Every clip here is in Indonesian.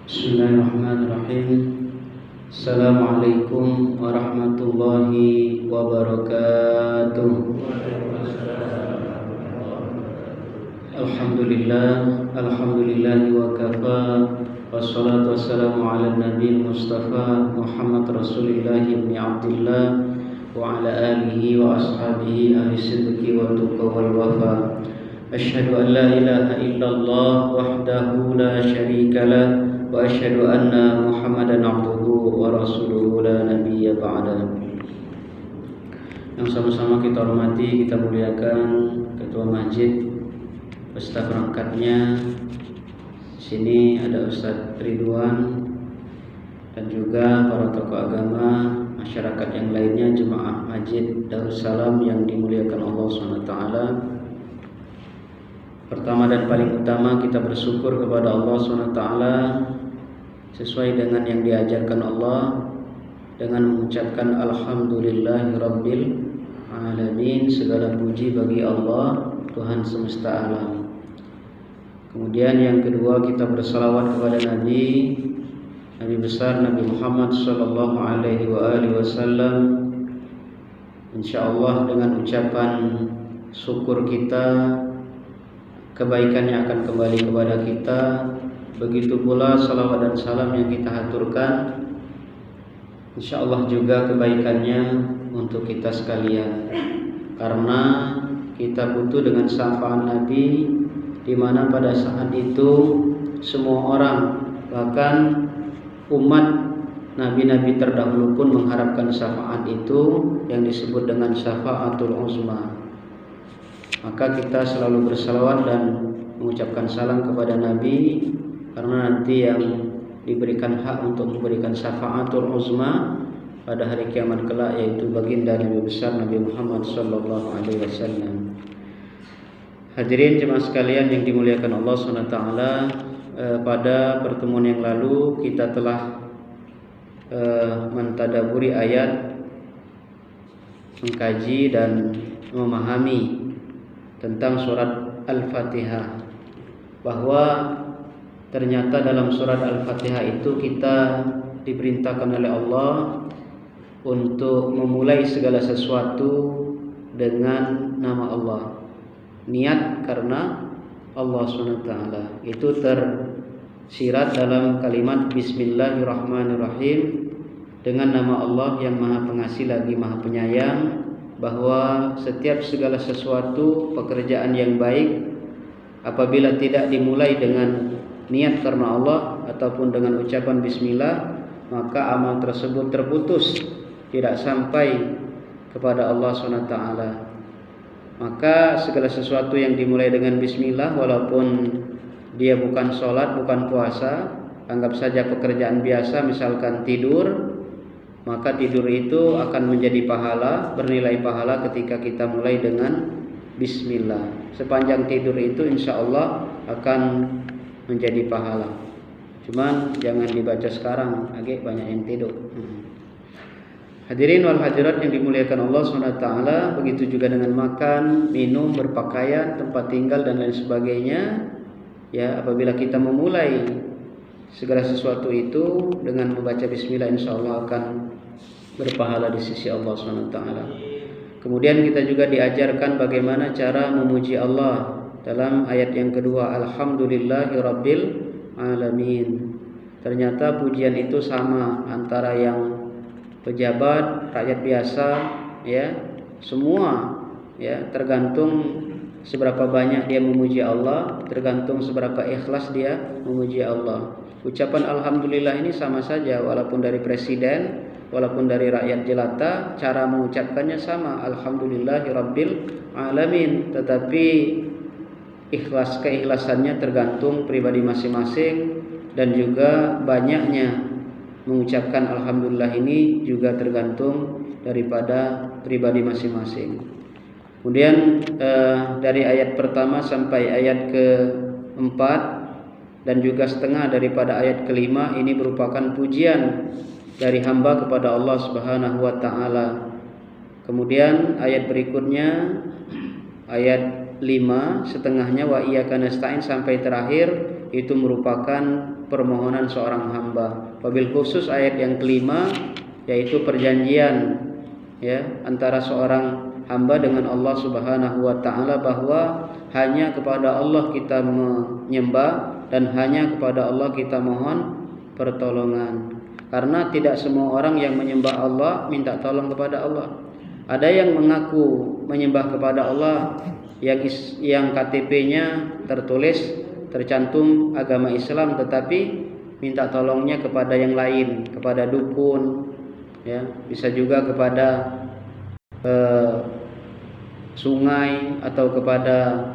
Bismillahirrahmanirrahim. Assalamualaikum warahmatullahi wabarakatuh. Alhamdulillahi wa kafa. Wassalatu wassalamu ala nabi Mustafa Muhammad Rasulillah ibn Abdillah wa ala alihi wa ashabihi ahli sidqi wa tuqa wal wafa. Asyhadu an la ilaha illallah wahdahu la syarika lah wa asyhadu anna Muhammadan abduhu wa rasuluhu la nabiyya ba'da. Yang sama-sama kita hormati, kita muliakan Ketua Masjid beserta perangkatnya. Di sini ada Ustaz Ridwan dan juga para tokoh agama, masyarakat yang lainnya, jemaah Masjid Darussalam yang dimuliakan Allah SWT. Pertama dan paling utama, kita bersyukur kepada Allah SWT sesuai dengan yang diajarkan Allah dengan mengucapkan Alhamdulillahirabbil alamin. Segala puji bagi Allah, Tuhan semesta alam. Kemudian yang kedua, kita bersalawat kepada Nabi besar Nabi Muhammad sallallahu alaihi wasallam. Insyaallah dengan ucapan syukur kita, kebaikannya akan kembali kepada kita. Begitu pula salawat dan salam yang kita haturkan, insyaallah juga kebaikannya untuk kita sekalian. Karena kita butuh dengan syafaat Nabi, di mana pada saat itu semua orang, bahkan umat nabi-nabi terdahulu pun mengharapkan syafaat itu yang disebut dengan syafaatul uzma. Maka kita selalu bersalawat dan mengucapkan salam kepada Nabi, karena nanti yang diberikan hak untuk memberikan syafaatul uzma pada hari kiamat kelak yaitu baginda Nabi besar Nabi Muhammad sallallahu alaihi wasallam. Hadirin jemaah sekalian yang dimuliakan Allah SWT, pada pertemuan yang lalu kita telah mentadaburi ayat, mengkaji dan memahami tentang surat Al-Fatihah, bahwa ternyata dalam surat Al-Fatihah itu kita diperintahkan oleh Allah untuk memulai segala sesuatu dengan nama Allah. Niat karena Allah SWT. Itu tersirat dalam kalimat Bismillahirrahmanirrahim, dengan nama Allah yang Maha Pengasih lagi Maha Penyayang, bahwa setiap segala sesuatu pekerjaan yang baik apabila tidak dimulai dengan niat karena Allah ataupun dengan ucapan bismillah, maka amal tersebut terputus, tidak sampai kepada Allah SWT. Maka segala sesuatu yang dimulai dengan bismillah, walaupun dia bukan sholat, bukan puasa, anggap saja pekerjaan biasa, misalkan tidur, maka tidur itu akan menjadi pahala, bernilai pahala ketika kita mulai dengan bismillah. Sepanjang tidur itu insya Allah akan menjadi pahala. Cuman jangan dibaca sekarang, agak banyak yang tidur. Hadirin wal hadirat yang dimuliakan Allah SWT, begitu juga dengan makan, minum, berpakaian, tempat tinggal dan lain sebagainya. Ya, apabila kita memulai segala sesuatu itu dengan membaca bismillah, insya Allah akan berpahala di sisi Allah SWT. Kemudian kita juga diajarkan bagaimana cara memuji Allah dalam ayat yang kedua, Alhamdulillahirabbil alamin. Ternyata pujian itu sama antara yang pejabat, rakyat biasa, ya, semua, ya, tergantung seberapa banyak dia memuji Allah, tergantung seberapa ikhlas dia memuji Allah. Ucapan alhamdulillah ini sama saja, walaupun dari presiden, walaupun dari rakyat jelata, cara mengucapkannya sama, alhamdulillahirabbil alamin, tetapi keikhlasannya tergantung pribadi masing-masing, dan juga banyaknya mengucapkan alhamdulillah ini juga tergantung daripada pribadi masing-masing. Kemudian dari ayat pertama sampai ayat keempat dan juga setengah daripada ayat kelima ini merupakan pujian dari hamba kepada Allah Subhanahu wa taala. Kemudian ayat berikutnya, ayat 5 setengahnya wa iyyaka nasta'in sampai terakhir, itu merupakan permohonan seorang hamba. Wabil khusus ayat yang kelima, yaitu perjanjian ya antara seorang hamba dengan Allah Subhanahu wa taala, bahwa hanya kepada Allah kita menyembah dan hanya kepada Allah kita mohon pertolongan. Karena tidak semua orang yang menyembah Allah minta tolong kepada Allah. Ada yang mengaku menyembah kepada Allah yang KTP-nya tercantum agama Islam, tetapi minta tolongnya kepada yang lain, kepada dukun ya, bisa juga kepada sungai atau kepada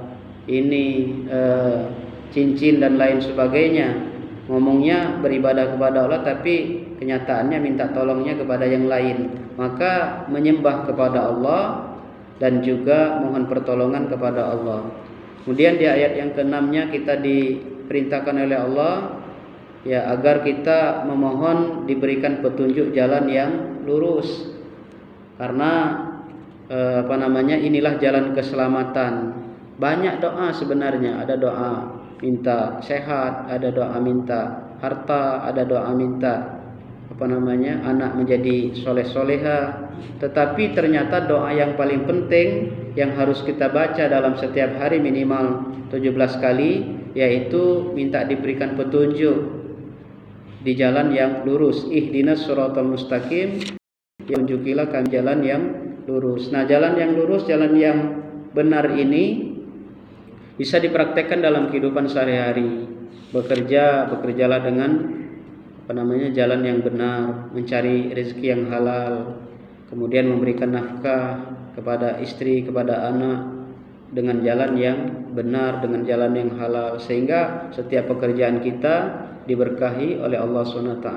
cincin dan lain sebagainya. Ngomongnya beribadah kepada Allah, tapi kenyataannya minta tolongnya kepada yang lain. Maka menyembah kepada Allah dan juga mohon pertolongan kepada Allah. Kemudian di ayat yang ke-6-nya kita diperintahkan oleh Allah ya agar kita memohon diberikan petunjuk jalan yang lurus. Karena inilah jalan keselamatan. Banyak doa sebenarnya, ada doa minta sehat, ada doa minta harta, ada doa minta anak menjadi soleh-soleha. Tetapi ternyata doa yang paling penting yang harus kita baca dalam setiap hari minimal 17 kali, yaitu minta diberikan petunjuk di jalan yang lurus. Ihdinas siratal mustaqim, tunjukilah kami jalan yang lurus. Nah, jalan yang lurus, jalan yang benar ini bisa dipraktekkan dalam kehidupan sehari-hari. Bekerjalah dengan jalan yang benar, mencari rezeki yang halal, kemudian memberikan nafkah kepada istri, kepada anak dengan jalan yang benar, dengan jalan yang halal, sehingga setiap pekerjaan kita diberkahi oleh Allah SWT.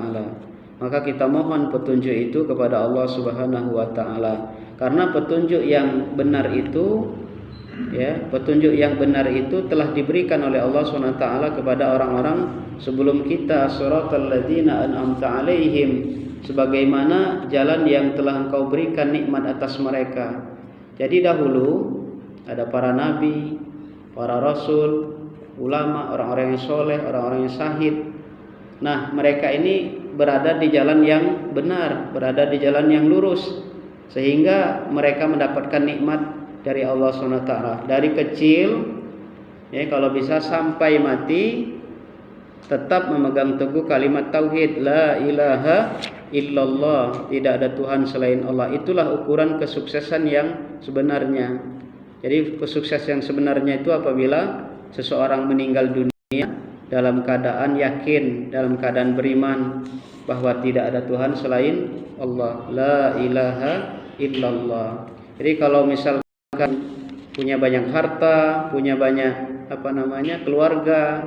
Maka kita mohon petunjuk itu kepada Allah Subhanahu wa taala. Karena petunjuk yang benar itu telah diberikan oleh Allah SWT kepada orang-orang sebelum kita. Shiratal ladzina an'amta 'alaihim, sebagaimana jalan yang telah Engkau berikan nikmat atas mereka. Jadi dahulu ada para nabi, para rasul, ulama, orang-orang yang soleh, orang-orang yang syahid. Nah, mereka ini berada di jalan yang benar, berada di jalan yang lurus, sehingga mereka mendapatkan nikmat dari Allah SWT. Dari kecil ya, kalau bisa sampai mati tetap memegang teguh kalimat tauhid, la ilaha illallah, tidak ada Tuhan selain Allah. Itulah ukuran kesuksesan yang sebenarnya. Jadi kesuksesan yang sebenarnya itu apabila seseorang meninggal dunia dalam keadaan yakin, dalam keadaan beriman bahwa tidak ada Tuhan selain Allah, la ilaha illallah. Jadi kalau misalkan punya banyak harta, punya banyak keluarga,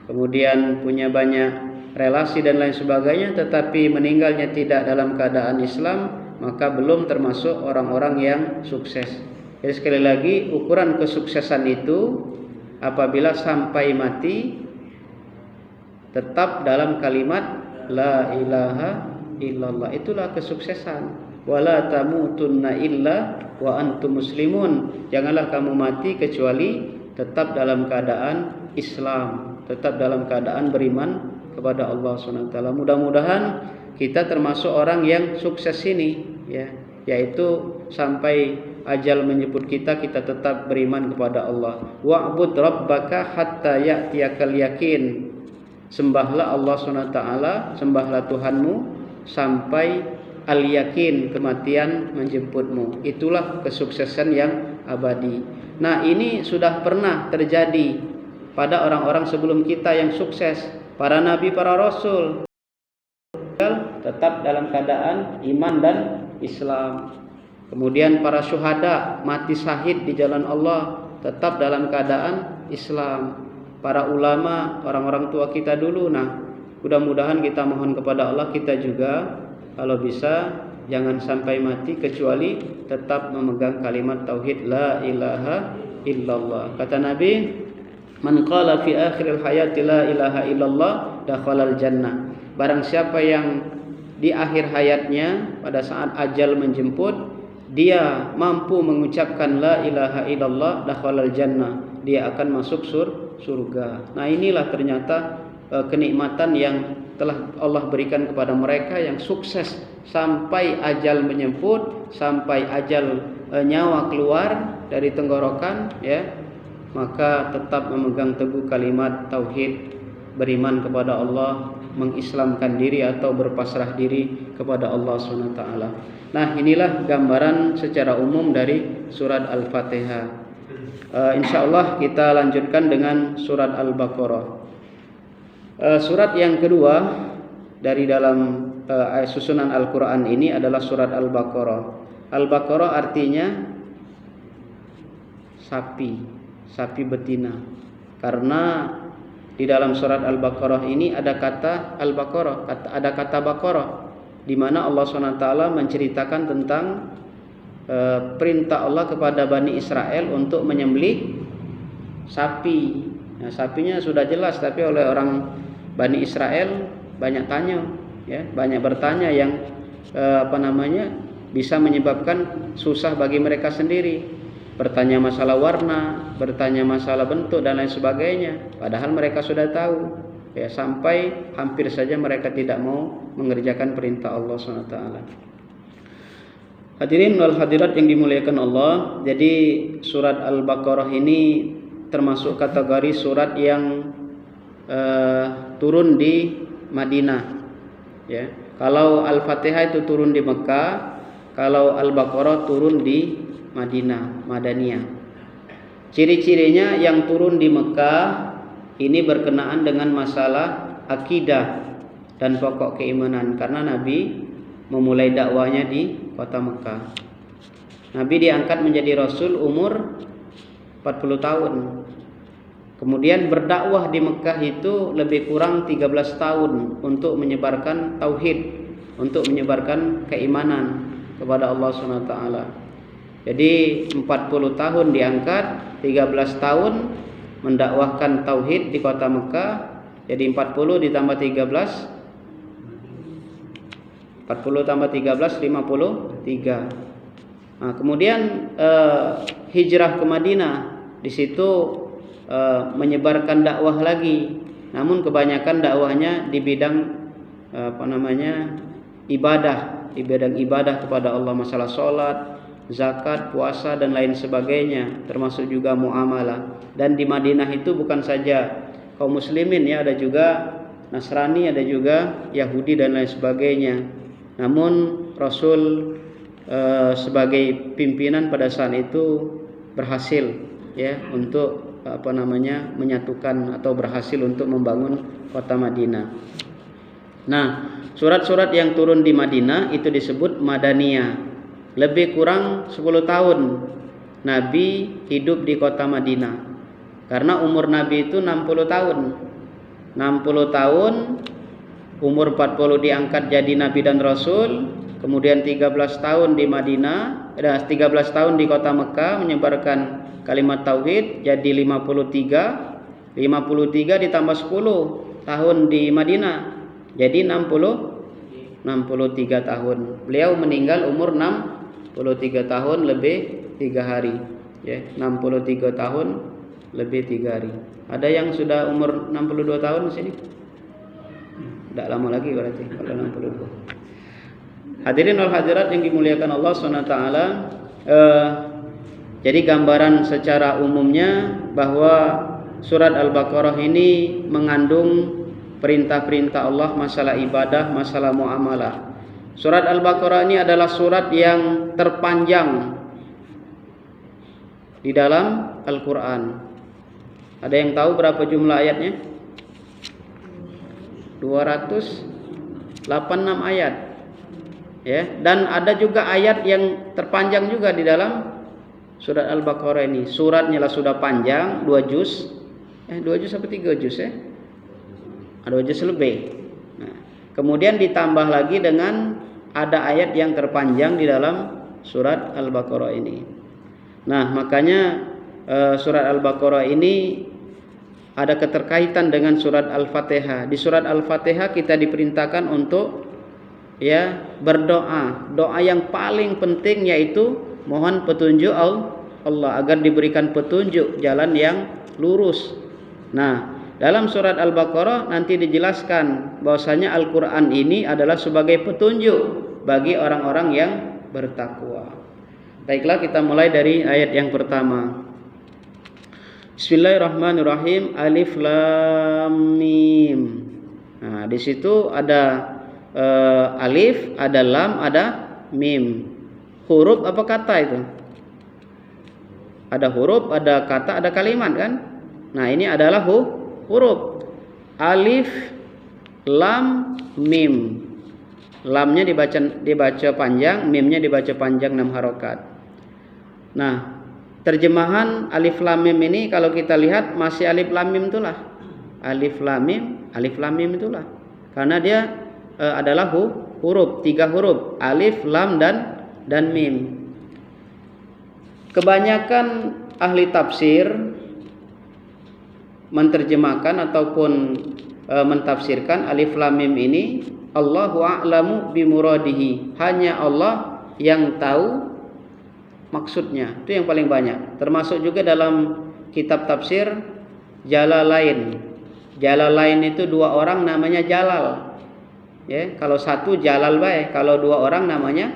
kemudian punya banyak relasi dan lain sebagainya, tetapi meninggalnya tidak dalam keadaan Islam, maka belum termasuk orang-orang yang sukses. Jadi sekali lagi, ukuran kesuksesan itu apabila sampai mati tetap dalam kalimat la ilaha illallah. Itulah kesuksesan. Wala tamutunna illa wa antum muslimun. Janganlah kamu mati kecuali tetap dalam keadaan Islam, tetap dalam keadaan beriman kepada Allah SWT. Mudah-mudahan kita termasuk orang yang sukses ini ya, yaitu sampai ajal menjemput kita tetap beriman kepada Allah. Wa'bud rabbaka hatta ya'tiyakal yakin. Sembahlah Allah SWT, sembahlah Tuhanmu sampai al-yakin, kematian menjemputmu. Itulah kesuksesan yang abadi. Nah, ini sudah pernah terjadi pada orang-orang sebelum kita yang sukses, para nabi, para rasul, tetap dalam keadaan iman dan Islam. Kemudian para syuhada mati syahid di jalan Allah, tetap dalam keadaan Islam. Para ulama, orang-orang tua kita dulu. Nah, mudah-mudahan kita mohon kepada Allah, kita juga kalau bisa jangan sampai mati kecuali tetap memegang kalimat tauhid la ilaha illallah. Kata Nabi, man qala fi akhiril hayati la ilaha illallah dakhalal jannah. Barang siapa yang di akhir hayatnya pada saat ajal menjemput dia mampu mengucapkan la ilaha illallah dakhalal jannah, dia akan masuk surga. Nah, inilah ternyata kenikmatan yang telah Allah berikan kepada mereka, yang sukses sampai ajal menjemput, sampai ajal nyawa keluar dari tenggorokan, ya, maka tetap memegang teguh kalimat tauhid, beriman kepada Allah, mengislamkan diri atau berpasrah diri kepada Allah SWT. Nah, inilah gambaran secara umum dari surat Al-Fatihah. Insyaallah kita lanjutkan dengan surat Al-Baqarah. Surat yang kedua dari dalam susunan Al-Quran ini adalah surat Al-Baqarah. Al-Baqarah artinya sapi betina. Karena di dalam surat Al-Baqarah ini ada kata Al-Baqarah, ada kata Baqarah, di mana Allah SWT menceritakan tentang perintah Allah kepada Bani Israel untuk menyembelih sapi. Nah, sapinya sudah jelas, tapi oleh orang Bani Israel banyak tanya, ya, banyak bertanya yang bisa menyebabkan susah bagi mereka sendiri. Bertanya masalah warna, bertanya masalah bentuk dan lain sebagainya. Padahal mereka sudah tahu, ya, sampai hampir saja mereka tidak mau mengerjakan perintah Allah SWT. Hadirin wal hadirat yang dimuliakan Allah, jadi surat Al-Baqarah ini termasuk kategori surat yang turun di Madinah, ya. Kalau Al-Fatihah itu turun di Mekah, kalau Al-Baqarah turun di Madaniyah. Ciri-cirinya yang turun di Mekah ini berkenaan dengan masalah akidah dan pokok keimanan, karena Nabi memulai dakwahnya di kota Mekah. Nabi diangkat menjadi Rasul umur 40 tahun. Kemudian berdakwah di Mekah itu lebih kurang 13 tahun untuk menyebarkan tauhid, untuk menyebarkan keimanan kepada Allah SWT. Jadi 40 tahun diangkat, 13 tahun mendakwahkan tauhid di kota Mekah. Jadi 40 ditambah 13, 40 tambah 13, 53. Nah, kemudian hijrah ke Madinah. Di situ menyebarkan dakwah lagi. Namun kebanyakan dakwahnya di bidang ibadah, di bidang ibadah kepada Allah, masalah sholat, zakat, puasa dan lain sebagainya, termasuk juga muamalah. Dan di Madinah itu bukan saja kaum muslimin, ya, ada juga Nasrani, ada juga Yahudi dan lain sebagainya. Namun Rasul sebagai pimpinan pada saat itu berhasil, ya, untuk menyatukan atau berhasil untuk membangun kota Madinah. Nah, surat-surat yang turun di Madinah itu disebut Madaniyah. Lebih kurang 10 tahun Nabi hidup di kota Madinah. Karena umur Nabi itu 60 tahun. 60 tahun, umur 40 diangkat jadi Nabi dan Rasul, kemudian 13 tahun di Madinah, 13 tahun di kota Mekah menyebarkan kalimat tauhid, jadi 53 ditambah 10 tahun di Madinah, jadi 63 tahun. Beliau meninggal umur 63 tahun lebih 3 hari, ya, 63 tahun lebih 3 hari. Ada yang sudah umur 62 tahun di sini? Tidak lama lagi berarti kalau 62. Hadirin wal hadirat yang dimuliakan Allah SWT, jadi gambaran secara umumnya bahwa surat Al-Baqarah ini mengandung perintah-perintah Allah masalah ibadah, masalah muamalah. Surat Al-Baqarah ini adalah surat yang terpanjang di dalam Al-Quran. Ada yang tahu berapa jumlah ayatnya? 286 ayat, ya. Dan ada juga ayat yang terpanjang juga di dalam surat Al-Baqarah ini. Suratnya lah sudah panjang, 2 juz. 2 juz sampai 3 juz, ya. Ada 2 juz lebih. Nah, kemudian ditambah lagi dengan ada ayat yang terpanjang di dalam surat Al-Baqarah ini. Nah, makanya surat Al-Baqarah ini ada keterkaitan dengan surat Al-Fatihah. Di surat Al-Fatihah kita diperintahkan untuk, ya, berdoa. Doa yang paling penting yaitu mohon petunjuk Allah agar diberikan petunjuk jalan yang lurus. Nah, dalam surat Al-Baqarah nanti dijelaskan bahwasanya Al-Qur'an ini adalah sebagai petunjuk bagi orang-orang yang bertakwa. Baiklah, kita mulai dari ayat yang pertama. Bismillahirrahmanirrahim. Alif Lam Mim. Nah, di situ ada alif, ada lam, ada mim. Huruf apa kata itu? Ada huruf, ada kata, ada kalimat kan? Nah, ini adalah huruf. Alif, lam, mim. Lamnya dibaca panjang, mimnya dibaca panjang 6 harokat. Nah, terjemahan alif lam mim ini kalau kita lihat masih alif lam mim itulah. Alif lam mim itulah. Karena dia adalah huruf, 3 huruf, alif, lam dan mim. Kebanyakan ahli tafsir menerjemahkan ataupun mentafsirkan alif lam mim ini Allahu a'lamu bimuradihi, hanya Allah yang tahu maksudnya. Itu yang paling banyak. Termasuk juga dalam kitab tafsir Jalalain. Jalalain itu 2 orang namanya Jalal. Ya, kalau satu Jalal baik, kalau 2 orang namanya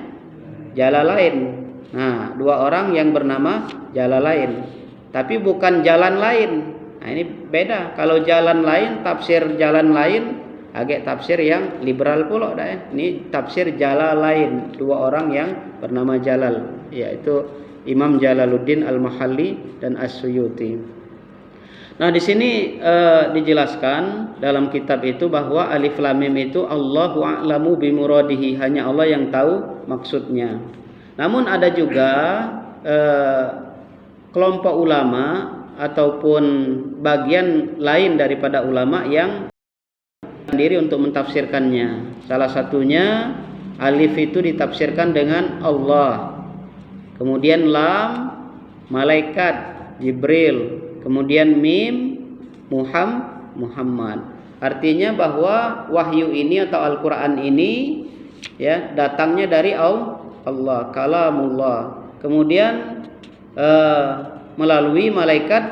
Jalalain. Nah, 2 orang yang bernama Jalalain, tapi bukan jalan lain. Nah, ini beda. Kalau jalan lain, tafsir jalan lain, agak tafsir yang liberal pula dah. Ini tafsir Jalalain, 2 orang yang bernama Jalal, yaitu Imam Jalaluddin Al-Mahalli dan As-Suyuti. Nah, di sini dijelaskan dalam kitab itu bahwa alif lam mim itu Allahu a'lamu bimuradihi, hanya Allah yang tahu maksudnya. Namun ada juga kelompok ulama ataupun bagian lain daripada ulama yang sendiri untuk mentafsirkannya. Salah satunya alif itu ditafsirkan dengan Allah, kemudian lam malaikat Jibril, kemudian mim Muhammad. Artinya bahwa wahyu ini atau Al-Qur'an ini ya datangnya dari Allah, kalamullah. Kemudian melalui malaikat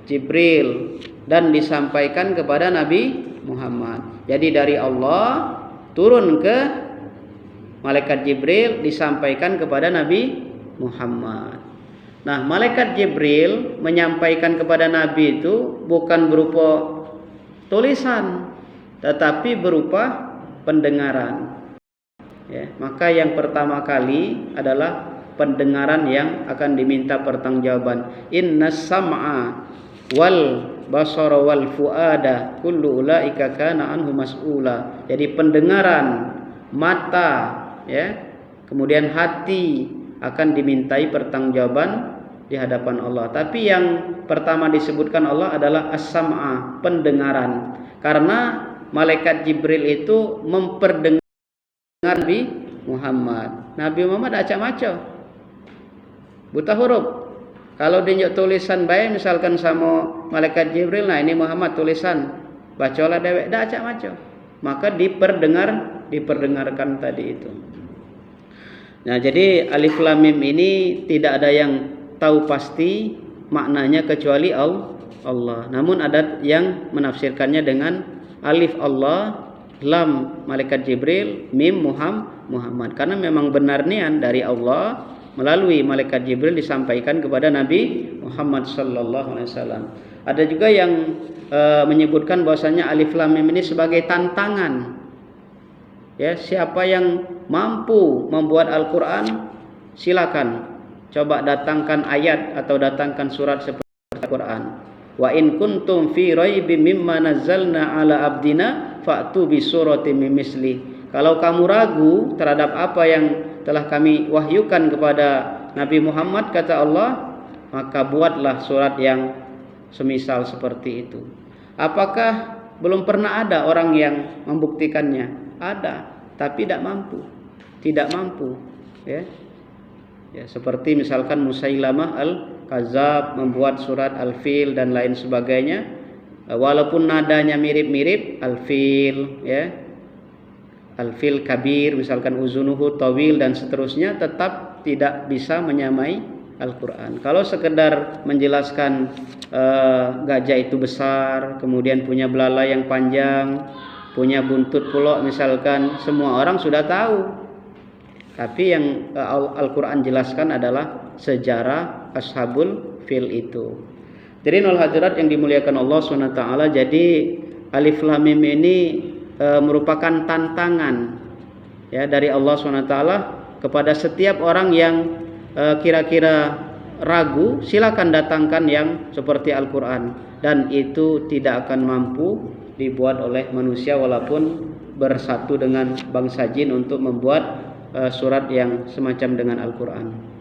Jibril dan disampaikan kepada Nabi Muhammad. Jadi dari Allah turun ke malaikat Jibril, disampaikan kepada Nabi Muhammad. Nah, malaikat Jibril menyampaikan kepada Nabi itu bukan berupa tulisan, tetapi berupa pendengaran. Ya, maka yang pertama kali adalah pendengaran yang akan diminta pertanggungjawaban. Innas sam'a wal basara wal fuada kullu ulaika kana anhu mas'ula. Jadi pendengaran, mata, ya, kemudian hati akan dimintai pertanggungjawaban di hadapan Allah. Tapi yang pertama disebutkan Allah adalah as-sam'a, pendengaran. Karena malaikat Jibril itu memperdengarkan Nabi Muhammad. Nabi Muhammad acak-macak, buta huruf. Kalau dia tulisan baik misalkan sama malaikat Jibril, nah ini Muhammad tulisan, bacalah dewek dah acak-macak. Maka diperdengarkan tadi itu. Nah, jadi alif lam mim ini tidak ada yang tahu pasti maknanya kecuali Allah. Namun ada yang menafsirkannya dengan alif Allah, lam malaikat Jibril, mim Muhammad. Karena memang benar nian dari Allah melalui malaikat Jibril disampaikan kepada Nabi Muhammad sallallahu alaihi wasallam. Ada juga yang menyebutkan bahwasanya alif lam mim ini sebagai tantangan. Ya, siapa yang mampu membuat Al-Qur'an, silakan coba datangkan ayat atau datangkan surat seperti Al-Qur'an. Wa in kuntum fi raibim mimma nazzalna ala abdina fa'tu bi suratin min misli. Kalau kamu ragu terhadap apa yang telah kami wahyukan kepada Nabi Muhammad, kata Allah, maka buatlah surat yang semisal seperti itu. Apakah belum pernah ada orang yang membuktikannya? Ada, tapi tidak mampu, ya. Ya, seperti misalkan Musailamah al-Kadzab membuat surat Al-Fil dan lain sebagainya, walaupun nadanya mirip-mirip Al-Fil, ya, Al-Fil kabir, misalkan uzunuhu tawil dan seterusnya, tetap tidak bisa menyamai Al-Quran. Kalau sekedar menjelaskan gajah itu besar, kemudian punya belalai yang panjang, punya buntut pula misalkan, semua orang sudah tahu. Tapi yang Al-Quran jelaskan adalah sejarah Ashabul Fil itu. Jadi nol hadirat yang dimuliakan Allah SWT, jadi Alif Lam Mim ini merupakan tantangan ya dari Allah SWT kepada setiap orang yang kira-kira ragu, silakan datangkan yang seperti Al-Quran, dan itu tidak akan mampu dibuat oleh manusia walaupun bersatu dengan bangsa jin untuk membuat surat yang semacam dengan Al-Quran.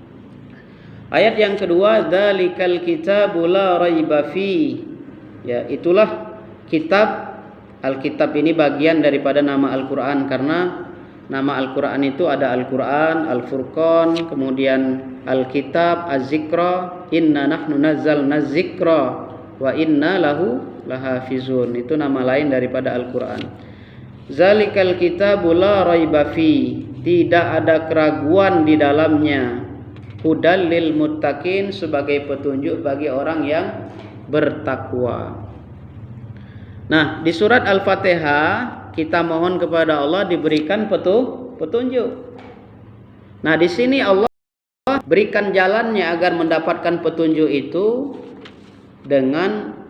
Ayat yang kedua, dzalikal kitabu la raiba fi. Ya, itulah kitab. Alkitab ini bagian daripada nama Al-Quran, karena nama Al-Quran itu ada Al-Quran, Al-Furqan, kemudian Al-Kitab, Az-Zikra, inna nahnu nazzalna zikra wa inna lahu lahafizun. Itu nama lain daripada Al-Quran. Zalikal kitabu la raiba fi, tidak ada keraguan di dalamnya. Hudal lil muttaqin, sebagai petunjuk bagi orang yang bertakwa. Nah, di surat Al-Fatihah kita mohon kepada Allah diberikan petunjuk. Nah, di sini Allah berikan jalannya agar mendapatkan petunjuk itu dengan